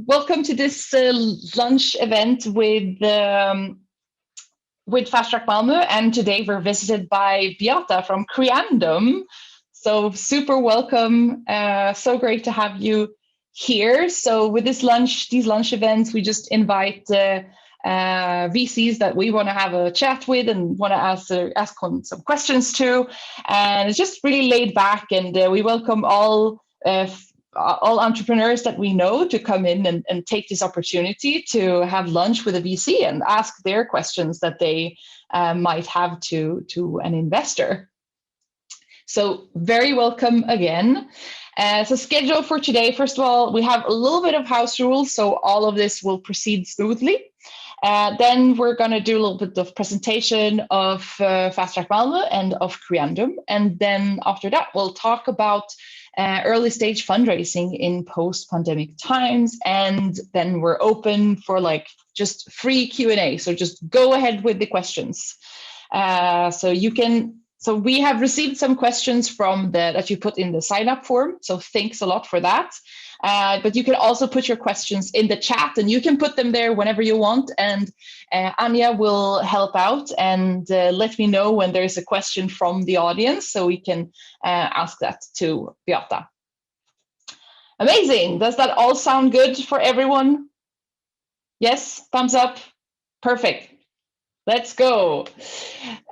Welcome to this lunch event with Fast Track Malmö, and today we're visited by Beata from Creandum. So super welcome. So great to have you here. So with these lunch events, we just invite VCs that we want to have a chat with and want to ask some questions to, and it's just really laid back, and we welcome all entrepreneurs that we know to come in and take this opportunity to have lunch with a VC and ask their questions that they might have to an investor. So very welcome again. So schedule for today, first of all, we have a little bit of house rules, so all of this will proceed smoothly. Then we're going to do a little bit of presentation of Fast Track Malmö and of Creandum. And then after that, we'll talk about early stage fundraising in post-pandemic times. And then we're open for just free Q&A. So just go ahead with the questions. So we have received some questions that you put in the sign up form. So thanks a lot for that. But you can also put your questions in the chat, and you can put them there whenever you want. And Anya will help out and let me know when there's a question from the audience, so we can ask that to Beata. Amazing. Does that all sound good for everyone? Yes, thumbs up. Perfect. Let's go.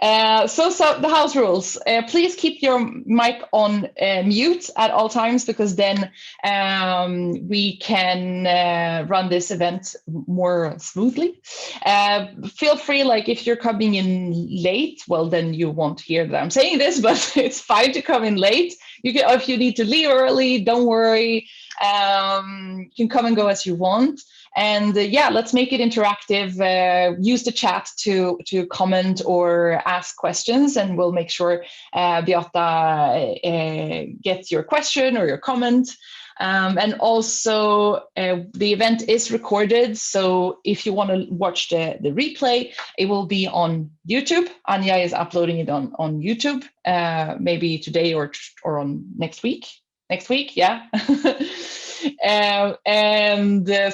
So the house rules. Please keep your mic on mute at all times, because then we can run this event more smoothly. Feel free, if you're coming in late, well, then you won't hear that I'm saying this, but it's fine to come in late. If you need to leave early, don't worry. You can come and go as you want. And yeah, let's make it interactive. Use the chat to comment or ask questions, and we'll make sure Beata gets your question or your comment. And also, the event is recorded, so if you want to watch the replay, it will be on YouTube. Anya is uploading it on YouTube, maybe today or on next week. Next week, yeah.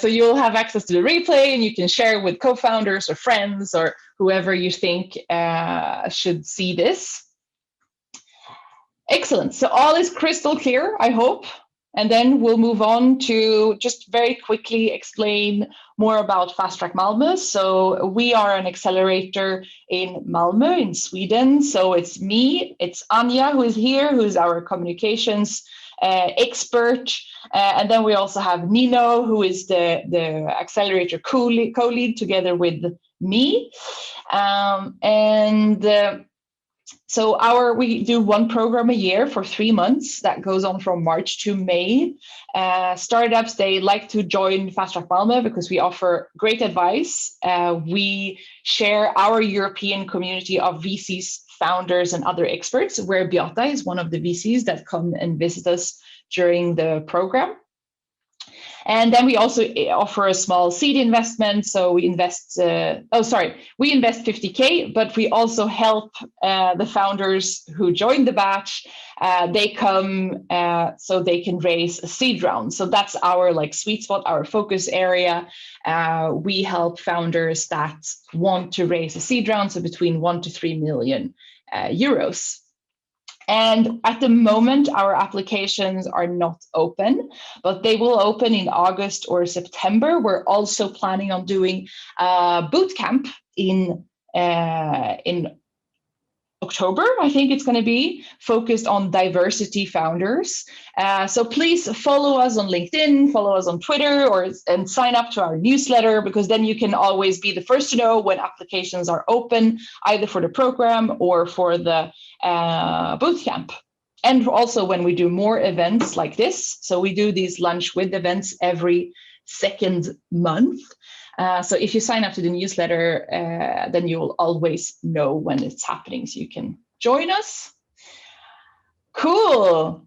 So you'll have access to the replay, and you can share with co-founders or friends or whoever you think should see this. Excellent. So all is crystal clear, I hope. And then we'll move on to just very quickly explain more about Fast Track Malmö. So we are an accelerator in Malmö in Sweden. So it's me, it's Anya who is here, who's our communications expert. And then we also have Nino, who is the accelerator co-lead together with me. So we do one program a year for 3 months that goes on from March to May. Startups, they like to join Fast Track Malmö because we offer great advice. We share our European community of VCs, founders, and other experts, where Beata is one of the VCs that come and visit us during the program. And then we also offer a small seed investment. So we invest, we invest 50K, but we also help the founders who join the batch. They come so they can raise a seed round. So that's our sweet spot, our focus area. We help founders that want to raise a seed round, so between 1 to 3 million euros. And at the moment, our applications are not open, but they will open in August or September. We're also planning on doing a boot camp in October, I think it's going to be, focused on diversity founders. So please follow us on LinkedIn, follow us on Twitter, and sign up to our newsletter, because then you can always be the first to know when applications are open, either for the program or for the bootcamp. And also when we do more events like this. So we do these lunch with events every second month. So if you sign up to the newsletter, then you'll always know when it's happening, so you can join us. Cool.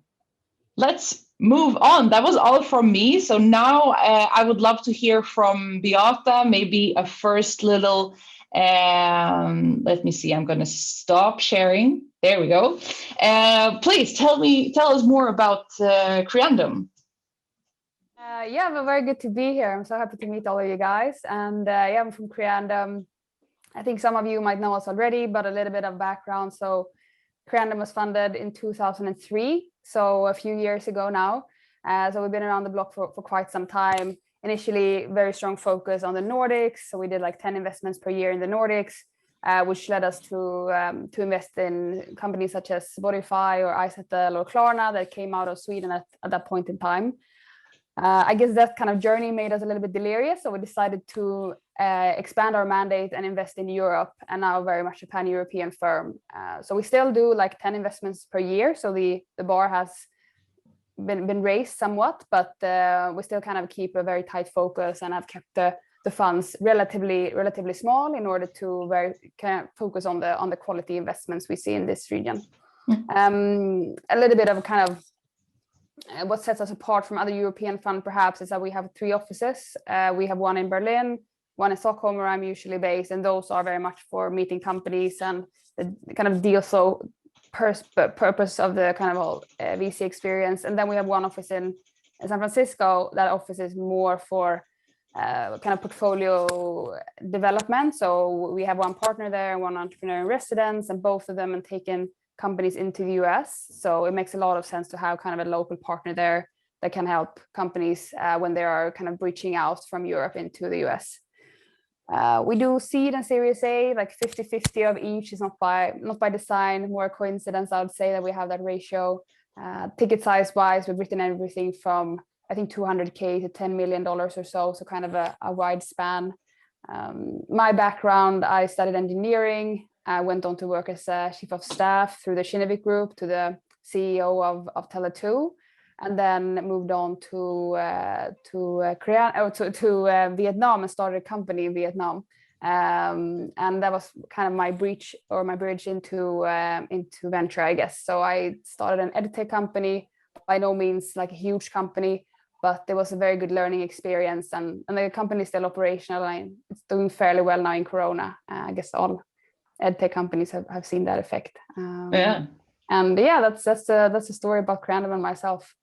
Let's move on. That was all from me. So now I would love to hear from Beata, maybe a first little, let me see, I'm going to stop sharing. There we go. Please tell us more about Creandum. Yeah, but very good to be here. I'm so happy to meet all of you guys. And yeah, I'm from Creandum. I think some of you might know us already, but a little bit of background. So Creandum was funded in 2003, so a few years ago now. So we've been around the block for quite some time. Initially, very strong focus on the Nordics. So we did like 10 investments per year in the Nordics, which led us to invest in companies such as Spotify or IZettle or Klarna that came out of Sweden at that point in time. I guess that kind of journey made us a little bit delirious, so we decided to expand our mandate and invest in Europe, and now very much a pan-European firm. So we still do like 10 investments per year, so the bar has been raised somewhat, but we still kind of keep a very tight focus and have kept the funds relatively small in order to kind of focus on the quality investments we see in this region. A little bit of kind of what sets us apart from other European funds perhaps is that we have 3 offices. We have one in Berlin, one in Stockholm, where I'm usually based, and those are very much for meeting companies and the kind of deal flow purpose of the kind of VC experience. And then we have one office in San Francisco. That office is more for kind of portfolio development. So we have one partner there and one entrepreneur in residence, and both of them have taken companies into the US. So it makes a lot of sense to have kind of a local partner there that can help companies when they are kind of breaching out from Europe into the US. We do seed and Series A, like 50-50 of each. Is not by design, more a coincidence. I would say that we have that ratio. Ticket size wise, we've written everything from I think $200K to $10 million or so kind of a wide span. My background, I studied engineering. I went on to work as a chief of staff through the Kinnevik Group to the CEO of Tele2, and then moved on to Vietnam and started a company in Vietnam. And that was kind of my bridge into venture, I guess. So I started an edtech company, by no means like a huge company, but it was a very good learning experience, and the company is still operational and it's doing fairly well now in Corona. I guess all edtech companies have seen that effect. Yeah. And yeah, that's a story about Creandum and myself.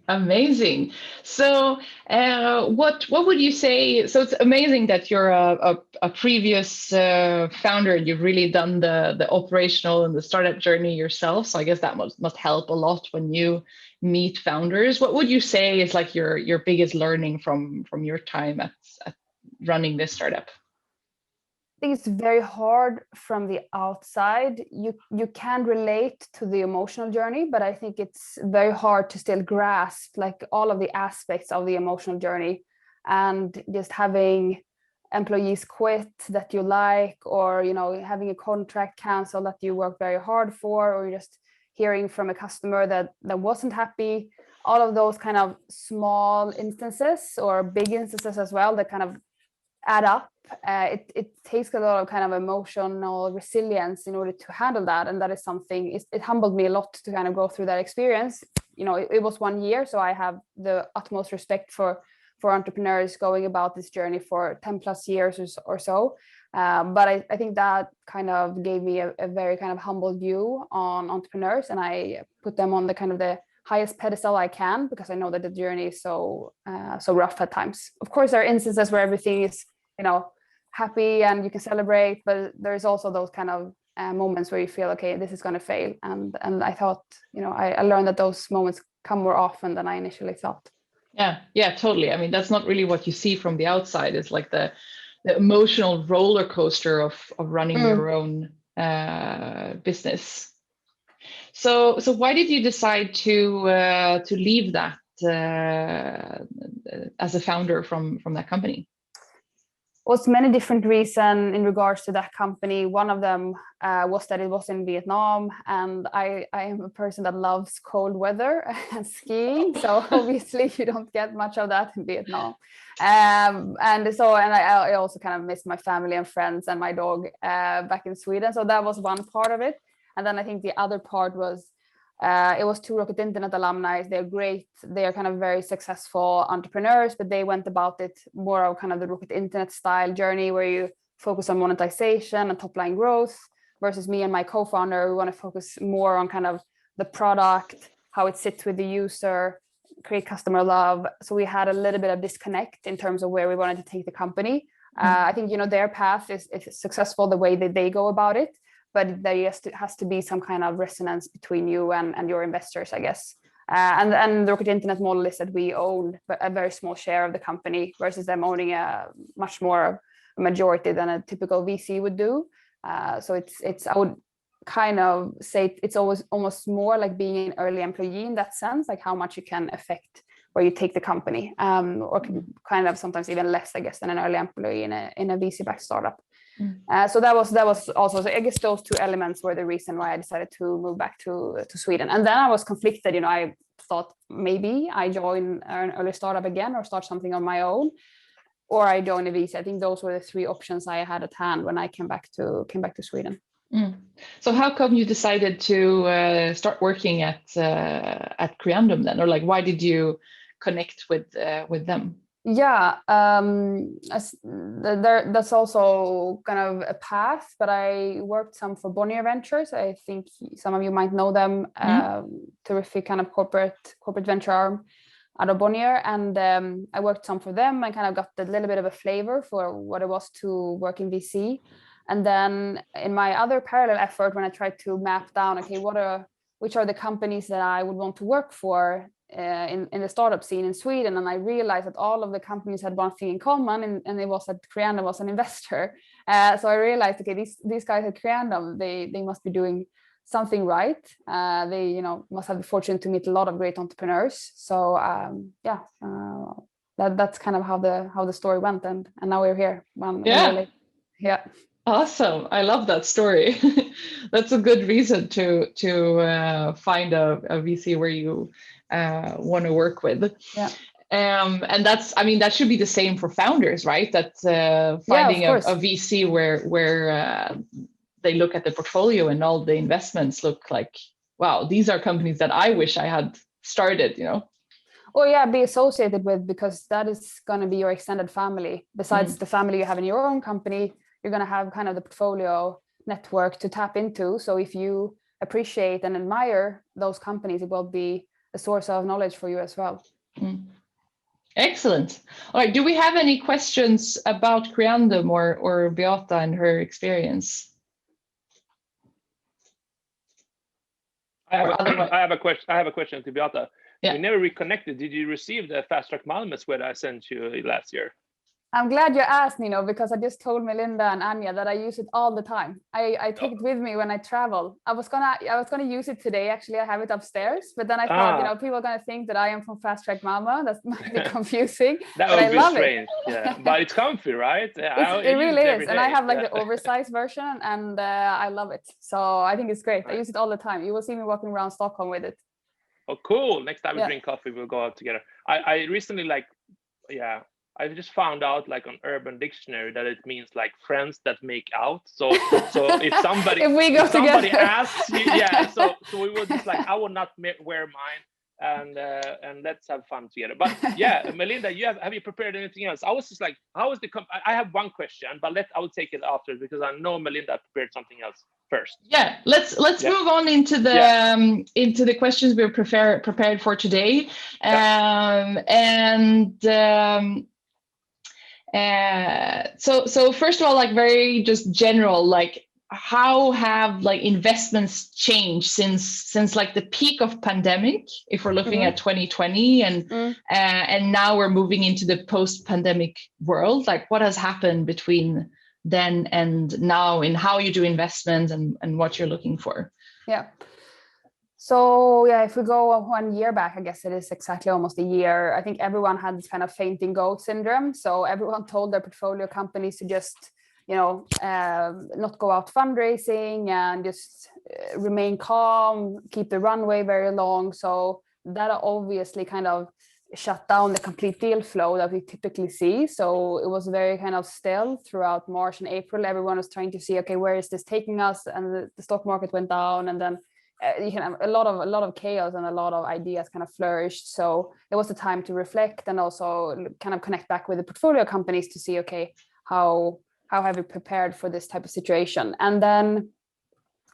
Amazing. So what would you say? So it's amazing that you're a previous founder and you've really done the operational and the startup journey yourself. So I guess that must help a lot when you meet founders. What would you say is like your biggest learning from your time at running this startup? I think it's very hard from the outside. You can relate to the emotional journey, but I think it's very hard to still grasp like all of the aspects of the emotional journey, and just having employees quit that you like, or having a contract cancel that you work very hard for, or just hearing from a customer that wasn't happy. All of those kind of small instances or big instances as well that kind of add up. It takes a lot of kind of emotional resilience in order to handle that, and that is something. It humbled me a lot to kind of go through that experience. It was 1 year, so I have the utmost respect for entrepreneurs going about this journey for 10 plus years or so. But I think that kind of gave me a very kind of humble view on entrepreneurs, and I put them on the kind of the highest pedestal I can, because I know that the journey is so rough at times. Of course, there are instances where everything is happy and you can celebrate, but there's also those kind of moments where you feel, okay, this is going to fail. And I thought, I learned that those moments come more often than I initially thought. Yeah, totally. I mean, that's not really what you see from the outside. It's like the emotional roller coaster of running your own business. So why did you decide to leave that as a founder from that company? Was many different reasons in regards to that company. One of them was that it was in Vietnam, and I am a person that loves cold weather and skiing, so obviously you don't get much of that in Vietnam. And I also kind of missed my family and friends and my dog back in Sweden, so that was one part of it. And then I think the other part was it was 2 Rocket Internet alumni. They're great. They are kind of very successful entrepreneurs, but they went about it more of kind of the Rocket Internet style journey, where you focus on monetization and top line growth, versus me and my co-founder, we want to focus more on kind of the product, how it sits with the user, create customer love. So we had a little bit of disconnect in terms of where we wanted to take the company. I think, their path is successful the way that they go about it, but there has to be some kind of resonance between you and your investors, I guess. And the Rocket Internet model is that we own a very small share of the company versus them owning a much more majority than a typical VC would do. So it's I would kind of say it's always almost more like being an early employee in that sense, like how much you can affect where you take the company, or kind of sometimes even less, I guess, than an early employee in a VC-backed startup. So that was also, so I guess those two elements were the reason why I decided to move back to Sweden. And then I was conflicted. I thought maybe I join an early startup again or start something on my own, or I join a VC. I think those were the three options I had at hand when I came back to Sweden. So how come you decided to start working at Creandum then, or like why did you connect with them? Yeah, that's also kind of a path, but I worked some for Bonnier Ventures. I think some of you might know them. Terrific kind of corporate venture arm out of Bonnier, and I worked some for them and kind of got a little bit of a flavor for what it was to work in VC. And then in my other parallel effort, when I tried to map down, okay, which are the companies that I would want to work for in the startup scene in Sweden, and I realized that all of the companies had one thing in common, and it was that Creandum was an investor. So I realized, okay, these guys at Creandum, they must be doing something right. They must have the fortune to meet a lot of great entrepreneurs. So that's kind of how the story went, and now we're here. Yeah. Awesome. I love that story. That's a good reason to find a VC where you want to work with. Yeah. And that should be the same for founders, right? That finding a VC where they look at the portfolio and all the investments look like, wow, these are companies that I wish I had started, Or be associated with, because that is going to be your extended family. Besides the family you have in your own company, you're going to have kind of the portfolio network to tap into. So if you appreciate and admire those companies, it will be a source of knowledge for you as well. Excellent. All right. Do we have any questions about Creandum or Beata and her experience? I have a question to Beata. Yeah. We never reconnected. Did you receive the Fast Track Malmö sweater I sent you last year? I'm glad you asked, Nino, because I just told Melinda and Anya that I use it all the time. I take it with me when I travel. I was gonna use it today. Actually, I have it upstairs, but then I thought, people are gonna think that I am from Fast Track Malmö. That might be confusing. That would be strange. Yeah, but it's comfy, right? Yeah, it really is, and I have like the oversized version, and I love it. So I think it's great. I use it all the time. You will see me walking around Stockholm with it. Oh, cool! Next time we drink coffee, we'll go out together. I recently I just found out like on Urban Dictionary that it means like friends that make out. So if somebody asks me, so we would just like, I would not wear mine, and let's have fun together. But yeah, Melinda, have you prepared anything else? I was just like, how is I have one question, but I will take it after, because I know Melinda prepared something else first. Yeah, let's move on into the questions we're prepared for today. So first of all, like very just general, like how have like investments changed since like the peak of pandemic, if we're looking at 2020 and now we're moving into the post-pandemic world, like what has happened between then and now in how you do investments and what you're looking for? Yeah. So if we go 1 year back, I guess it is exactly almost a year. I think everyone had this kind of fainting goat syndrome. So everyone told their portfolio companies to just, not go out fundraising and just remain calm, keep the runway very long. So that obviously kind of shut down the complete deal flow that we typically see. So it was very kind of still throughout March and April. Everyone was trying to see, okay, where is this taking us? And the stock market went down, and then a lot of chaos and a lot of ideas kind of flourished. So it was a time to reflect and also kind of connect back with the portfolio companies to see, okay, how have we prepared for this type of situation? And then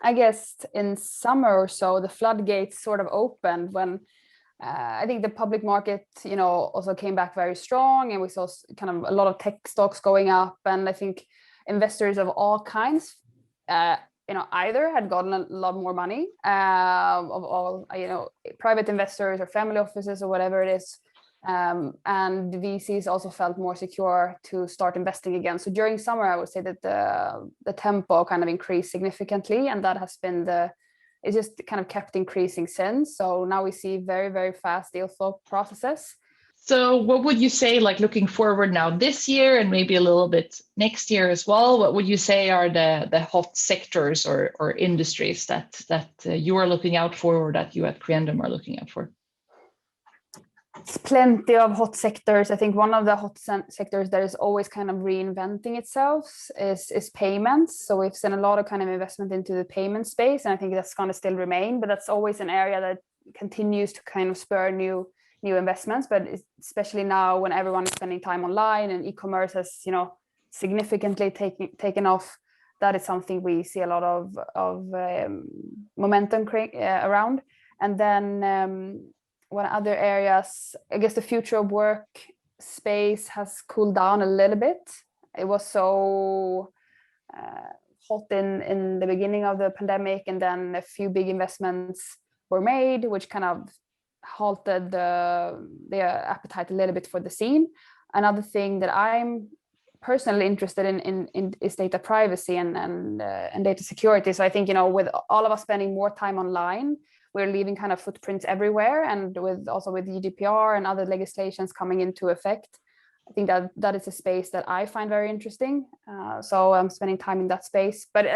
I guess in summer or so, the floodgates sort of opened when I think the public market, also came back very strong, and we saw kind of a lot of tech stocks going up. And I think investors of all kinds, either had gotten a lot more money, of all, private investors or family offices or whatever it is. And VCs also felt more secure to start investing again. So during summer, I would say that the tempo kind of increased significantly, and that has been it just kind of kept increasing since. So now we see very, very fast deal flow processes. So what would you say, like looking forward now this year and maybe a little bit next year as well, what would you say are the hot sectors or industries that you are looking out for, or that you at Creandum are looking out for? It's plenty of hot sectors. I think one of the hot sectors that is always kind of reinventing itself is payments. So we've seen a lot of kind of investment into the payment space, and I think that's going to still remain, but that's always an area that continues to kind of spur new investments. But especially now when everyone is spending time online and e-commerce has, significantly taken off, that is something we see a lot of momentum around. And then what other areas? I guess the future of work space has cooled down a little bit. It was so hot in the beginning of the pandemic, and then a few big investments were made, which kind of halted the appetite a little bit for the scene. Another thing that I'm personally interested in is data privacy and data security. So I think, with all of us spending more time online, we're leaving kind of footprints everywhere, and with GDPR and other legislations coming into effect, I think that is a space that I find very interesting. So I'm spending time in that space, but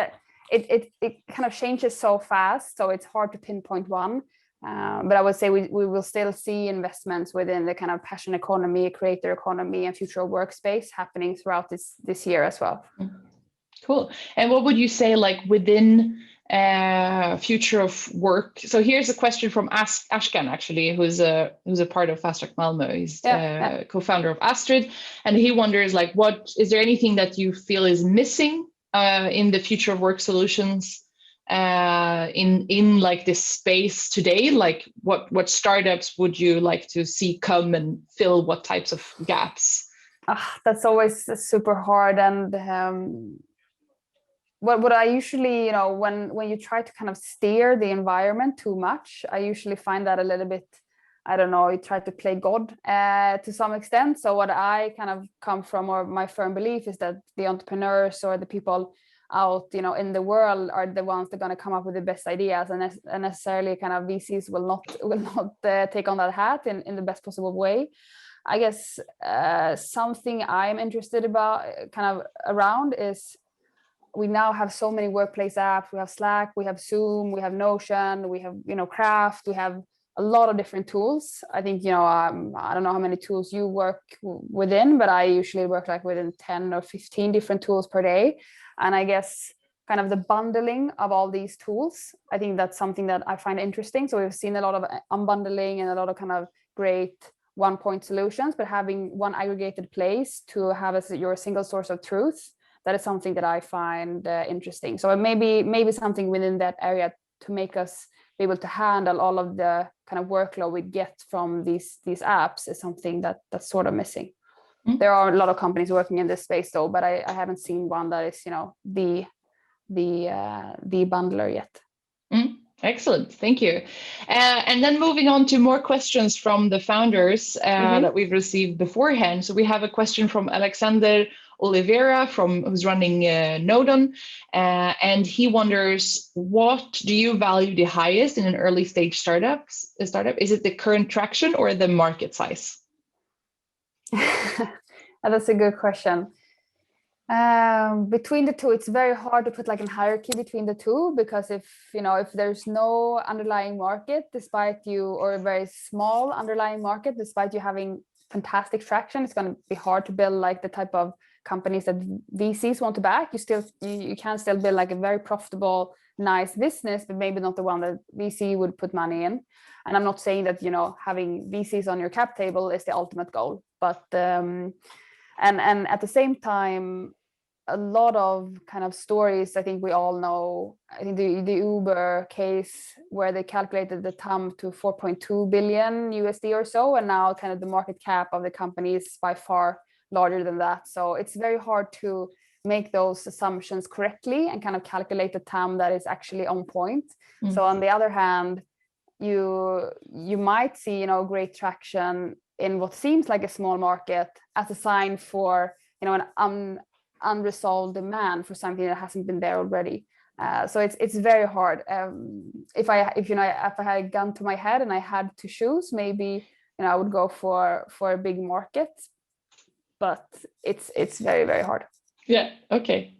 it kind of changes so fast, so it's hard to pinpoint one. But I would say we will still see investments within the kind of passion economy, creator economy, and future of workspace happening throughout this year as well. Cool. And what would you say, like within future of work? So here's a question from Ashkan, actually, who's a part of Fast Track Malmö. He's co-founder of Astrid, and he wonders, like, what is there anything that you feel is missing in the future of work solutions in like this space today? Like what startups would you like to see come and fill what types of gaps? That's always super hard. And what I usually, when you try to kind of steer the environment too much, I usually find that a little bit, I don't know, you try to play God to some extent. So what I kind of come from, or my firm belief, is that the entrepreneurs or the people out, in the world are the ones that are going to come up with the best ideas, and necessarily kind of VCs will not take on that hat in the best possible way. I guess something I'm interested about kind of around is we now have so many workplace apps. We have Slack, we have Zoom, we have Notion, we have, Craft, we have a lot of different tools. I think, I don't know how many tools you work within, but I usually work like within 10 or 15 different tools per day. And I guess kind of the bundling of all these tools, I think that's something that I find interesting. So we've seen a lot of unbundling and a lot of kind of great one-point solutions, but having one aggregated place to have as your single source of truth, that is something that I find interesting. So maybe something within that area to make us be able to handle all of the kind of workload we get from these apps is something that's sort of missing. Mm-hmm. There are a lot of companies working in this space though, but I haven't seen one that is, the bundler yet. Mm-hmm. Excellent, thank you. And then moving on to more questions from the founders that we've received beforehand. So we have a question from Alexander Oliveira who's running Nodon, and he wonders, what do you value the highest in an early stage startup? Is it the current traction or the market size? That's a good question. Between the two, it's very hard to put like a hierarchy between the two, because if there's no underlying market or a very small underlying market, despite you having fantastic traction, it's going to be hard to build like the type of companies that VCs want to back. You can still build like a very profitable, nice business, but maybe not the one that VC would put money in. And I'm not saying that having VCs on your cap table is the ultimate goal, but and at the same time, a lot of kind of stories. I think we all know, I think the Uber case where they calculated the TAM to 4.2 billion USD or so, and now kind of the market cap of the company is by far larger than that. So it's very hard to make those assumptions correctly and kind of calculate the TAM that is actually on point. So on the other hand, you might see, you know, great traction in what seems like a small market as a sign for, you know, an unresolved demand for something that hasn't been there already. So it's very hard. If I had a gun to my head and I had to choose, maybe, you know, I would go for a big market, but it's very, very hard. Yeah. Okay.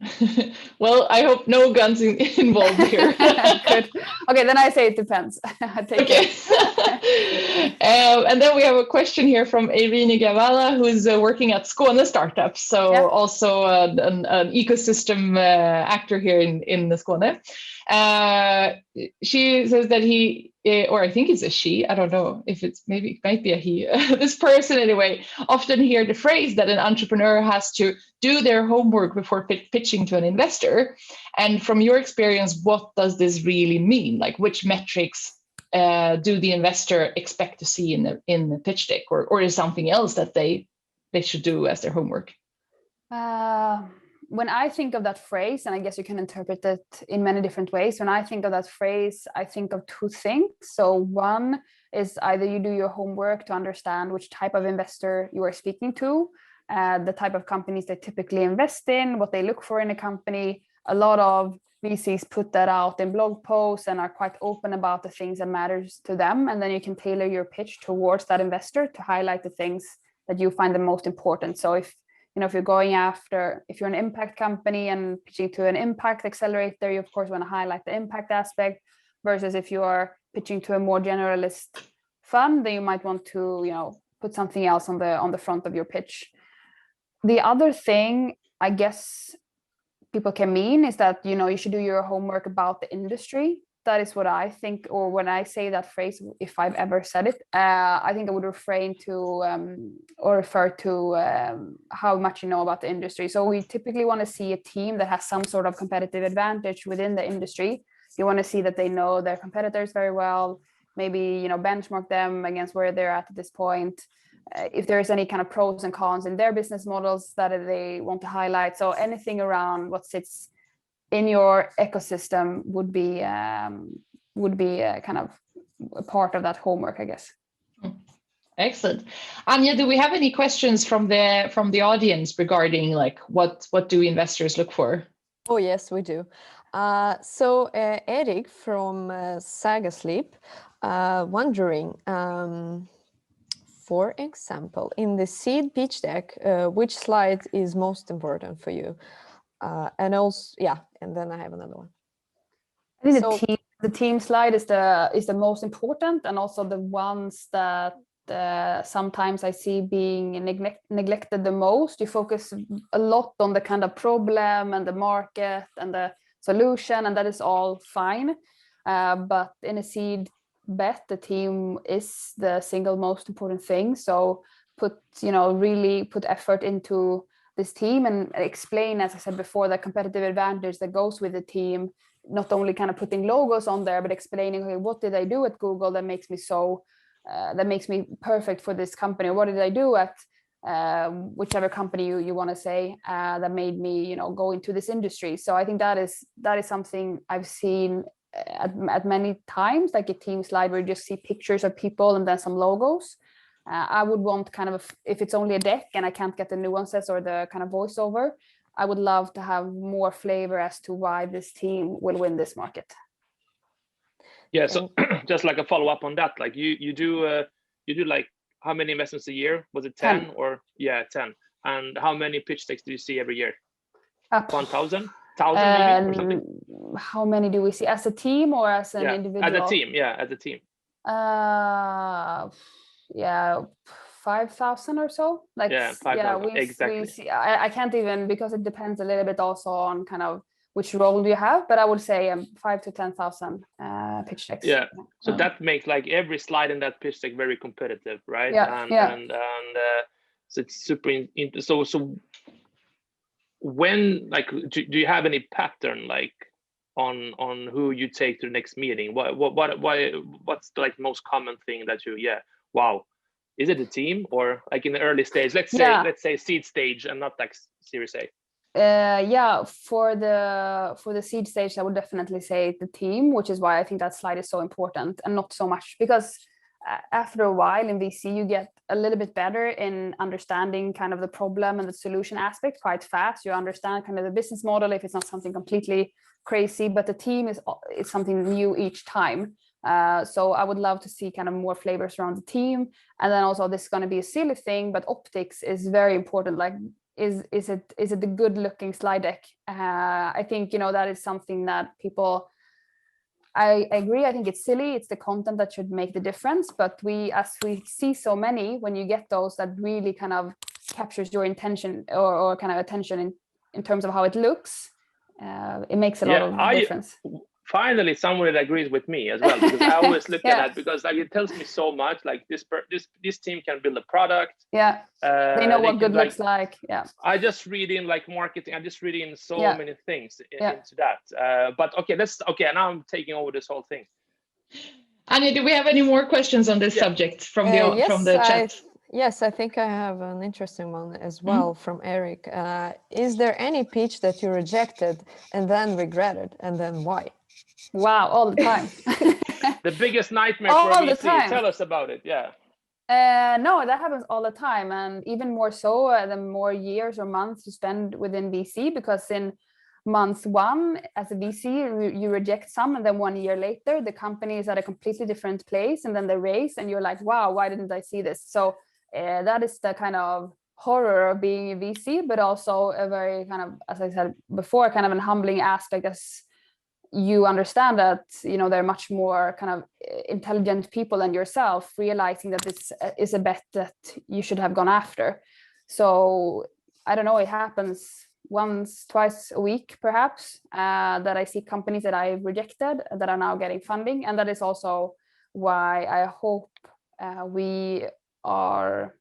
Well, I hope no guns involved here. Good. Okay, then I say it depends. Okay. And then we have a question here from Irene Gavala, who's working at Skåne Startup. So also an ecosystem actor here in the Skåne. She says that he, or I think it's a she, I don't know if it's, maybe it might be a he, this person anyway, often hear the phrase that an entrepreneur has to do their homework before pitching to an investor. And from your experience, what does this really mean? Like, which metrics do the investor expect to see in the pitch deck, or is something else that they should do as their homework? When I think of that phrase, and I guess you can interpret it in many different ways, when I think of that phrase, I think of two things. So one is either you do your homework to understand which type of investor you are speaking to, the type of companies they typically invest in, what they look for in a company. A lot of VCs put that out in blog posts and are quite open about the things that matters to them. And then you can tailor your pitch towards that investor to highlight the things that you find the most important. So if you're going after, if you're an impact company and pitching to an impact accelerator, you of course want to highlight the impact aspect, versus if you are pitching to a more generalist fund, then you might want to, you know, put something else on the front of your pitch. The other thing, I guess, people can mean is that, you know, you should do your homework about the industry. That is what I think, or when I say that phrase, if I've ever said it, I think I would refrain to or refer to how much you know about the industry. So we typically want to see a team that has some sort of competitive advantage within the industry. You want to see that they know their competitors very well, maybe, you know, benchmark them against where they're at this point. If there's any kind of pros and cons in their business models that they want to highlight. So anything around what sits in your ecosystem would be kind of a part of that homework, I guess. Excellent. Anja, do we have any questions from the audience regarding like what do investors look for? Oh yes, we do. So Eric from Saga Sleep wondering, for example, in the seed pitch deck, which slide is most important for you? And also, yeah, and then I have another one. I think the team slide is the most important, and also the ones that sometimes I see being neglected the most. You focus a lot on the kind of problem and the market and the solution, and that is all fine. But in a seed bet, the team is the single most important thing. So really put effort into this team and explain, as I said before, the competitive advantage that goes with the team, not only kind of putting logos on there, but explaining, okay, what did I do at Google that makes me perfect for this company? What did I do at whichever company you want to say that made me, you know, go into this industry? So I think that is something I've seen at many times, like a team slide where you just see pictures of people and then some logos. I would want kind of, if it's only a deck and I can't get the nuances or the kind of voiceover, I would love to have more flavor as to why this team will win this market. Yeah, so just like a follow up on that, like you do like how many investments a year? Was it 10 or 10? And how many pitch decks do you see every year? 1,000 maybe or something? How many do we see as a team or as an individual? As a team, as a team. 5,000 or so. Like 5,000 exactly. We see, I can't even, because it depends a little bit also on kind of which role you have, but I would say 5,000 to 10,000 pitch decks. Yeah, so that makes like every slide in that pitch deck very competitive, right? And so it's super. So when, like, do you have any pattern, like, on who you take to the next meeting? What's the, like, most common thing that you, wow, is it a team, or like in the early stage, let's say seed stage and not like Series A? Yeah, for the seed stage, I would definitely say the team, which is why I think that slide is so important, and not so much because after a while in VC, you get a little bit better in understanding kind of the problem and the solution aspect quite fast. You understand kind of the business model if it's not something completely crazy, but the team is something new each time. So I would love to see kind of more flavors around the team. And then also, this is going to be a silly thing, but optics is very important. Like, is it a good looking slide deck? I think, that is something that people, I agree. I think it's silly. It's the content that should make the difference. But as we see so many, when you get those that really kind of captures your intention or kind of attention in terms of how it looks, it makes a lot of difference. Finally, someone that agrees with me as well, because I always look at that, because like it tells me so much. Like this team can build a product. Yeah, they know what good looks like. Yeah, I just read in like marketing. I just read in so many things into that. But okay, now I'm taking over this whole thing. Anya, do we have any more questions on this subject from the chat? Yes, I think I have an interesting one as well from Eric. Is there any pitch that you rejected and then regretted, and then why? Wow, all the time. The biggest nightmare for VC. Tell us about it. Yeah. No, that happens all the time, and even more so the more years or months you spend within VC, because in month one as a VC you reject some, and then 1 year later the company is at a completely different place, and then they raise, and you're like, wow, why didn't I see this? So that is the kind of horror of being a VC, but also a very kind of, as I said before, kind of an humbling aspect, as you understand that there are much more kind of intelligent people than yourself, realizing that this is a bet that you should have gone after. So I don't know, it happens once, twice a week perhaps, that I see companies that I've rejected that are now getting funding, and that is also why I hope we are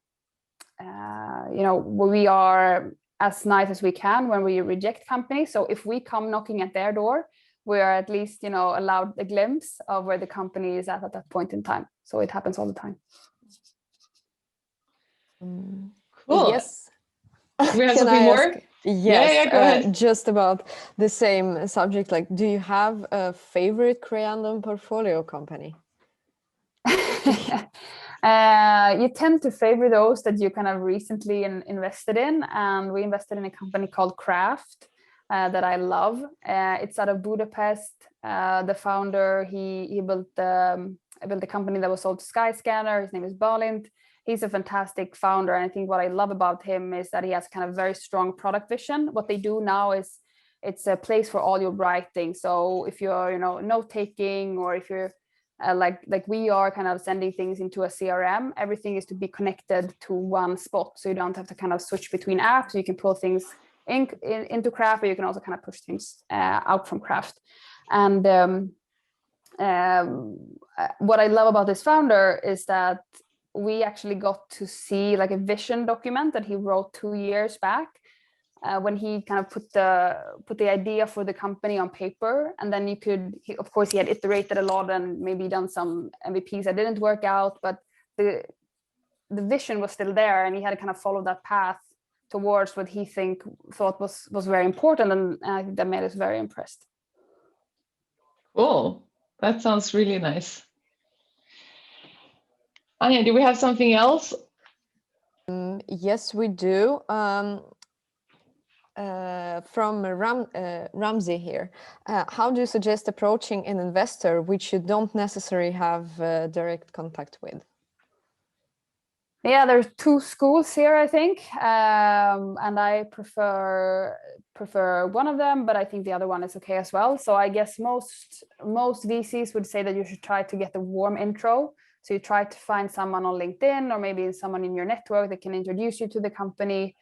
we are as nice as we can when we reject companies. So if we come knocking at their door, we are at least allowed a glimpse of where the company is at that point in time. So it happens all the time. Cool. Yes. Do we have something more? Yes, go ahead. Just about the same subject, like, do you have a favorite Creandum portfolio company? You tend to favor those that you kind of recently invested in, and we invested in a company called Craft that I love. It's out of Budapest. The founder, he built a company that was sold to Skyscanner. His name is Balint. He's a fantastic founder, and I think what I love about him is that he has kind of very strong product vision. What they do now is it's a place for all your writing. So if you're note taking, or if you're like we are kind of sending things into a CRM, everything is to be connected to one spot, so you don't have to kind of switch between apps. You can pull things into Craft, but you can also kind of push things out from Craft. And what I love about this founder is that we actually got to see like a vision document that he wrote 2 years back, when he kind of put the idea for the company on paper, and then of course he had iterated a lot and maybe done some MVPs that didn't work out, but the vision was still there, and he had to kind of follow that path towards what he thought was very important, and I think that made us very impressed. Cool. That sounds really nice. Anya, do we have something else? Yes, we do. From Ramsey here. How do you suggest approaching an investor which you don't necessarily have direct contact with? Yeah, there's two schools here, I think, and I prefer one of them, but I think the other one is okay as well. So I guess most VCs would say that you should try to get a warm intro. So you try to find someone on LinkedIn, or maybe someone in your network that can introduce you to the company.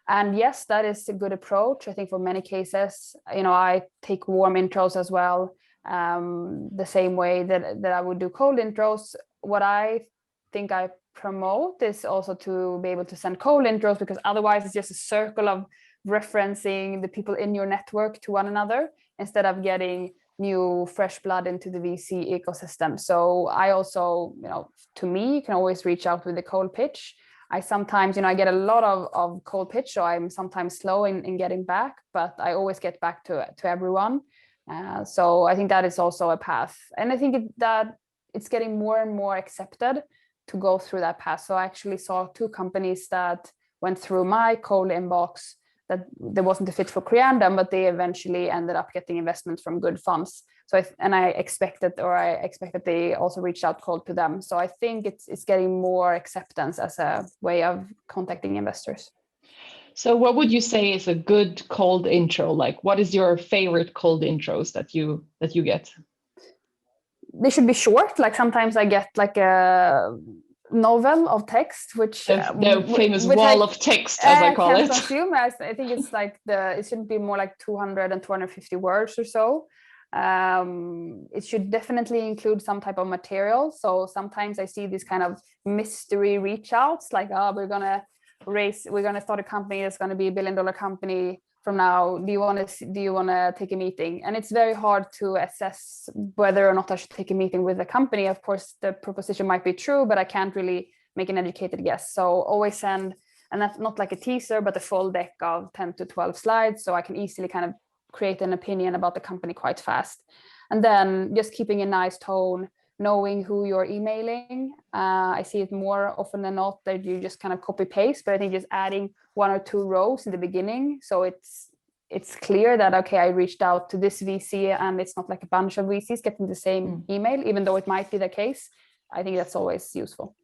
And yes, that is a good approach. I think for many cases, I take warm intros as well, the same way that I would do cold intros. What I think I promote is also to be able to send cold intros, because otherwise it's just a circle of referencing the people in your network to one another instead of getting new fresh blood into the VC ecosystem. So I also, to me, you can always reach out with a cold pitch. I sometimes, I get a lot of cold pitch, so I'm sometimes slow in getting back, but I always get back to everyone. So I think that is also a path. And I think that it's getting more and more accepted to go through that path. So I actually saw 2 companies that went through my cold inbox that there wasn't a fit for Creandum, but they eventually ended up getting investment from good funds. So I expect that they also reached out cold to them. So I think it's getting more acceptance as a way of contacting investors. So what would you say is a good cold intro? Like, what is your favorite cold intros that you get? They should be short. Like sometimes I get like a novel of text, which the famous wall of text, as I call it. Consume. I think it's like it shouldn't be more like 200 and 250 words or so. It should definitely include some type of material. So sometimes I see these kind of mystery reach outs, like, we're gonna start a company that's going to be $1 billion company from now. Do you want to take a meeting? And it's very hard to assess whether or not I should take a meeting with the company. Of course, the proposition might be true, but I can't really make an educated guess. So always send, and that's not like a teaser, but a full deck of 10 to 12 slides, so I can easily kind of create an opinion about the company quite fast. And then just keeping a nice tone, knowing who you're emailing. I see it more often than not that you just kind of copy paste, but I think just adding 1 or 2 rows in the beginning, so it's clear that, okay, I reached out to this VC and it's not like a bunch of VCs getting the same email, even though it might be the case. I think that's always useful.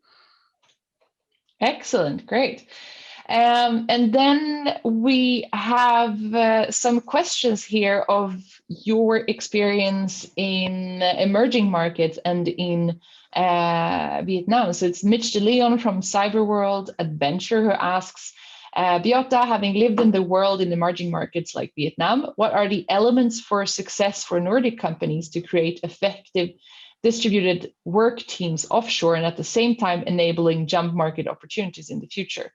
Excellent, great. And then we have some questions here of your experience in emerging markets and in Vietnam. So it's Mitch DeLeon from Cyberworld Adventure who asks, Beata, having lived in the world in emerging markets like Vietnam, what are the elements for success for Nordic companies to create effective distributed work teams offshore and at the same time enabling jump market opportunities in the future?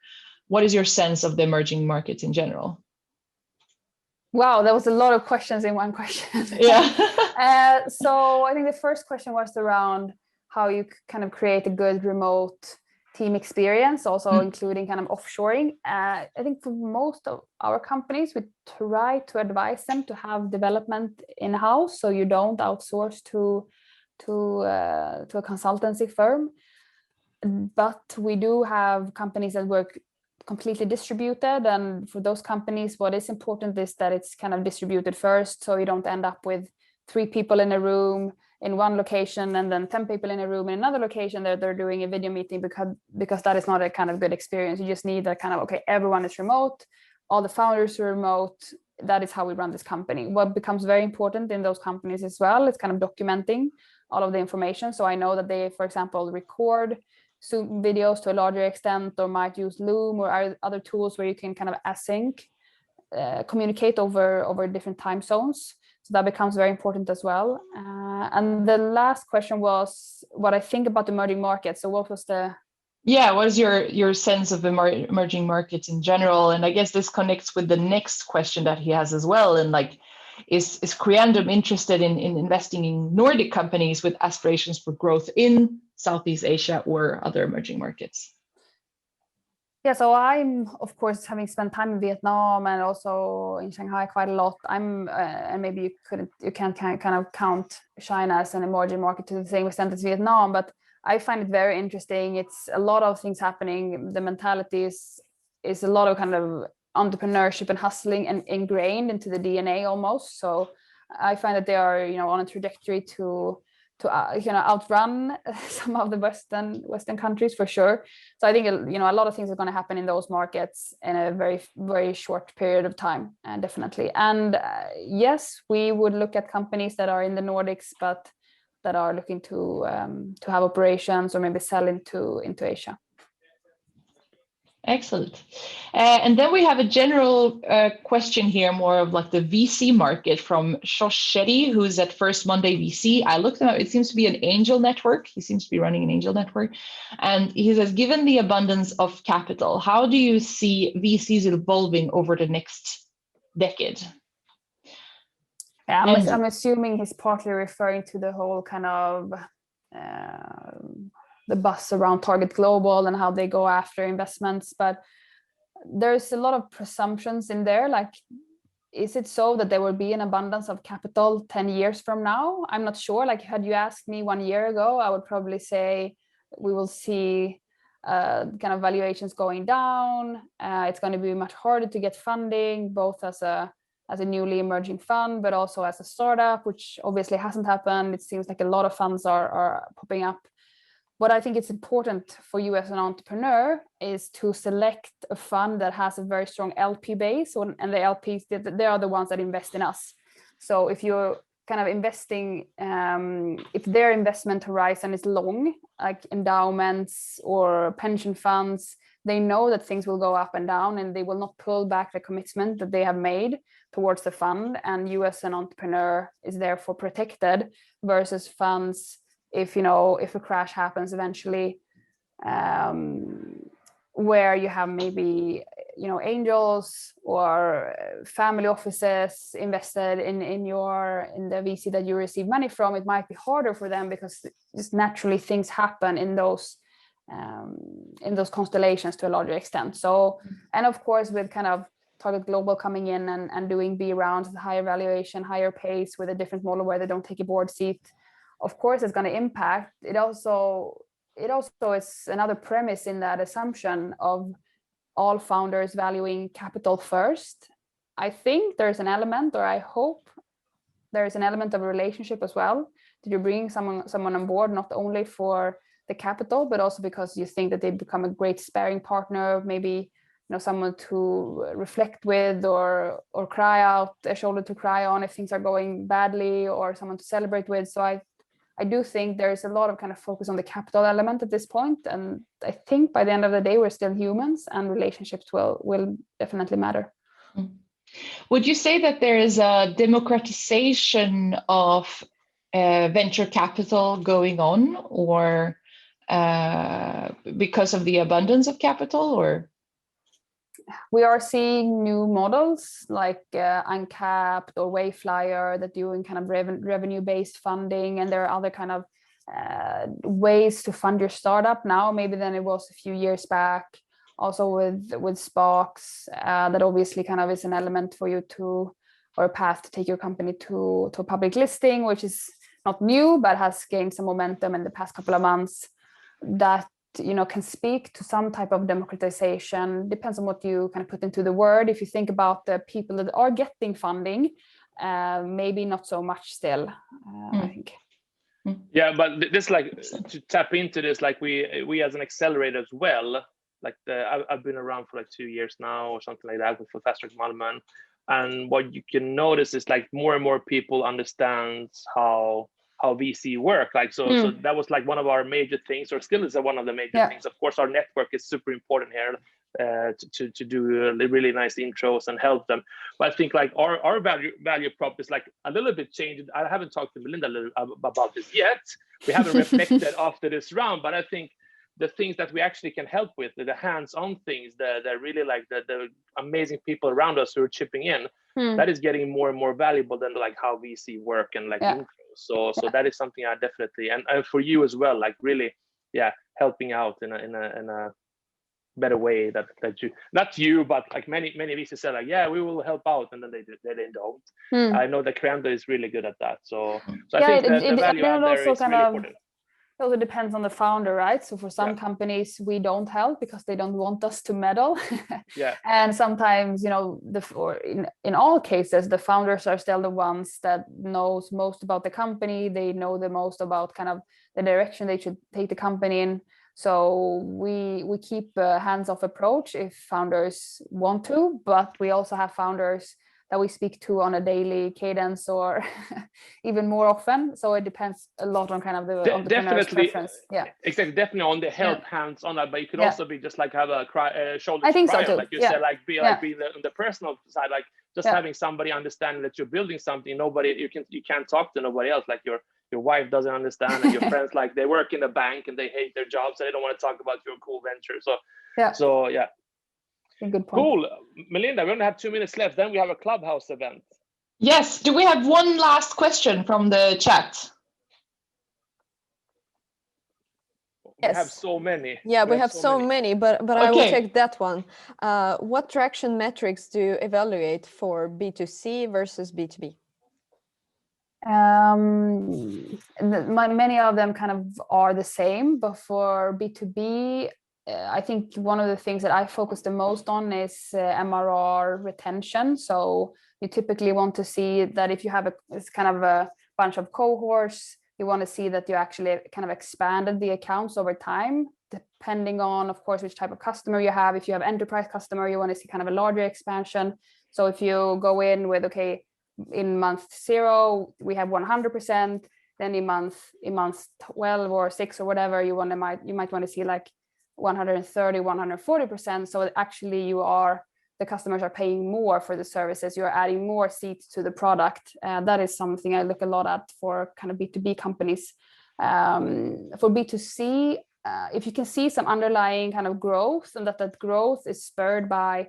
What is your sense of the emerging markets in general? Wow, that was a lot of questions in one question. Yeah. So I think the first question was around how you kind of create a good remote team experience, also including kind of offshoring. I think for most of our companies, we try to advise them to have development in-house, so you don't outsource to a consultancy firm. But we do have companies that work completely distributed, and for those companies what is important is that it's kind of distributed first, so you don't end up with 3 people in a room in one location and then 10 people in a room in another location that they're doing a video meeting, because that is not a kind of good experience. You just need that kind of, okay, everyone is remote, all the founders are remote, that is how we run this company. What becomes very important in those companies as well is kind of documenting all of the information. So I know that they, for example, record Zoom videos to a larger extent, or might use Loom or other tools where you can kind of async communicate over different time zones. So that becomes very important as well. And the last question was what I think about emerging markets. So what was the... Yeah, what is your sense of emerging markets in general? And I guess this connects with the next question that he has as well. And like, is Creandum interested in investing in Nordic companies with aspirations for growth in Southeast Asia or other emerging markets? Yeah, so I'm, of course, having spent time in Vietnam and also in Shanghai quite a lot, I'm, and maybe you can't kind of count China as an emerging market to the same extent as Vietnam, but I find it very interesting. It's a lot of things happening. The mentality is a lot of kind of entrepreneurship and hustling and ingrained into the DNA almost. So I find that they are, on a trajectory to outrun some of the Western countries for sure. So I think a lot of things are going to happen in those markets in a very, very short period of time, definitely. And yes, we would look at companies that are in the Nordics but that are looking to have operations or maybe sell into Asia. Excellent. And then we have a general question here, more of like the VC market from Shosh Shetty, who's at First Monday VC. I looked him up. It seems to be an angel network. He seems to be running an angel network. And he says, given the abundance of capital, how do you see VCs evolving over the next decade? Yeah, I'm assuming he's partly referring to the whole kind of the buzz around Target Global and how they go after investments, but there's a lot of presumptions in there. Like, is it so that there will be an abundance of capital 10 years from now? I'm not sure. Like, had you asked me 1 year ago, I would probably say we will see kind of valuations going down. It's going to be much harder to get funding, both as a newly emerging fund, but also as a startup, which obviously hasn't happened. It seems like a lot of funds are popping up. What I think it's important for you as an entrepreneur is to select a fund that has a very strong LP base, and the LPs, they are the ones that invest in us. So if you're kind of investing, if their investment horizon is long, like endowments or pension funds, they know that things will go up and down, and they will not pull back the commitment that they have made towards the fund. And you as an entrepreneur is therefore protected versus funds. If a crash happens eventually, where you have maybe angels or family offices invested in the VC that you receive money from, it might be harder for them because just naturally things happen in those constellations to a larger extent. So, and of course, with kind of Target Global coming in and doing B rounds, higher valuation, higher pace with a different model where they don't take a board seat, of course it's going to impact. It also is another premise in that assumption of all founders valuing capital first. I think there's an element, or I hope there's an element of a relationship as well, that you're bringing someone on board, not only for the capital, but also because you think that they become a great sparring partner, maybe someone to reflect with or cry out, a shoulder to cry on if things are going badly, or someone to celebrate with. So I do think there's a lot of kind of focus on the capital element at this point. And I think by the end of the day, we're still humans, and relationships will definitely matter. Would you say that there is a democratization of venture capital going on, or because of the abundance of capital, or? We are seeing new models like Uncapped or Wayflyer that doing kind of revenue-based funding, and there are other kind of ways to fund your startup now, maybe than it was a few years back. Also with SPARKs, that obviously kind of is an element for you to, or a path to take your company to a public listing, which is not new, but has gained some momentum in the past couple of months. That can speak to some type of democratization. Depends on what you kind of put into the word. If you think about the people that are getting funding, maybe not so much still, I think. Yeah, but this, like, to tap into this, like we as an accelerator as well, like I've been around for like 2 years now or something like that for Fast Track Malmö, and what you can notice is like more and more people understand how VC work. Like so that was like one of our major things, or still is one of the major things. Of course, our network is super important here to do really nice intros and help them. But I think like our value prop is like a little bit changed. I haven't talked to Melinda about this yet. We haven't reflected after this round, but I think the things that we actually can help with, the hands-on things, the really like the amazing people around us who are chipping in, that is getting more and more valuable than like how VC work and like intros. So that is something I definitely, and for you as well, like really, helping out in a better way that you, not you, but like many VCs say like, we will help out, and then they don't. I know that Creandum is really good at that. So I think the value add there is really important. It also depends on the founder, right? So for some companies, we don't help because they don't want us to meddle. And sometimes, in all cases, the founders are still the ones that knows most about the company. They know the most about kind of the direction they should take the company in. So we keep a hands-off approach if founders want to, but we also have founders that we speak to on a daily cadence or even more often. So it depends a lot on kind of the entrepreneur's preference. Yeah, exactly. Definitely on the help hands on that, but you could also be just like have a shoulder. I think so too. Like you said, like be on the personal side, like just having somebody understanding that you're building something. You can't talk to nobody else. Like your wife doesn't understand, and your friends, like they work in a bank and they hate their jobs, so they don't want to talk about your cool venture. So yeah. Good point. Cool. Melinda, we only have 2 minutes left. Then we have a Clubhouse event. Yes. Do we have one last question from the chat? We have so many. Yeah, we have so many, but I will take that one. What traction metrics do you evaluate for B2C versus B2B? Many of them kind of are the same, but for B2B, I think one of the things that I focus the most on is MRR retention. So you typically want to see that if you have it's kind of a bunch of cohorts, you want to see that you actually kind of expanded the accounts over time, depending on, of course, which type of customer you have. If you have enterprise customer, you want to see kind of a larger expansion. So if you go in with, okay, in month 0, we have 100%, then in month 12 or 6 or whatever, you might want to see like 130, 140%. So actually the customers are paying more for the services. You're adding more seats to the product. That is something I look a lot at for kind of B2B companies. For B2C, if you can see some underlying kind of growth, and that growth is spurred by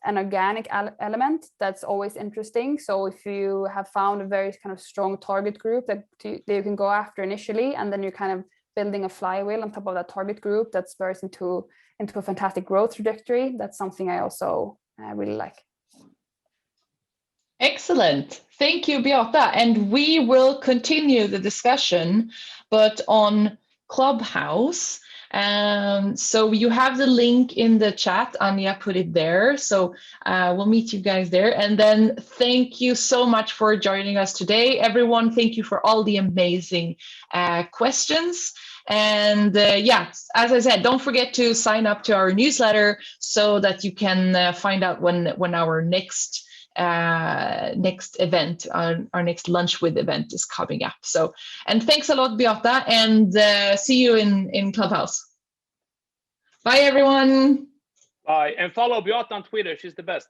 an organic element, that's always interesting. So if you have found a very kind of strong target group that you can go after initially, and then you're kind of building a flywheel on top of that target group that spurs into a fantastic growth trajectory, that's something I also really like. Excellent. Thank you, Beata. And we will continue the discussion, but on Clubhouse. So you have the link in the chat. Anja put it there. So we'll meet you guys there. And then thank you so much for joining us today. Everyone, thank you for all the amazing questions. And as I said, don't forget to sign up to our newsletter so that you can find out when our next event, our next lunch with event is coming up. So, and thanks a lot, Beata, and see you in Clubhouse. Bye, everyone. Bye, and follow Beata on Twitter. She's the best.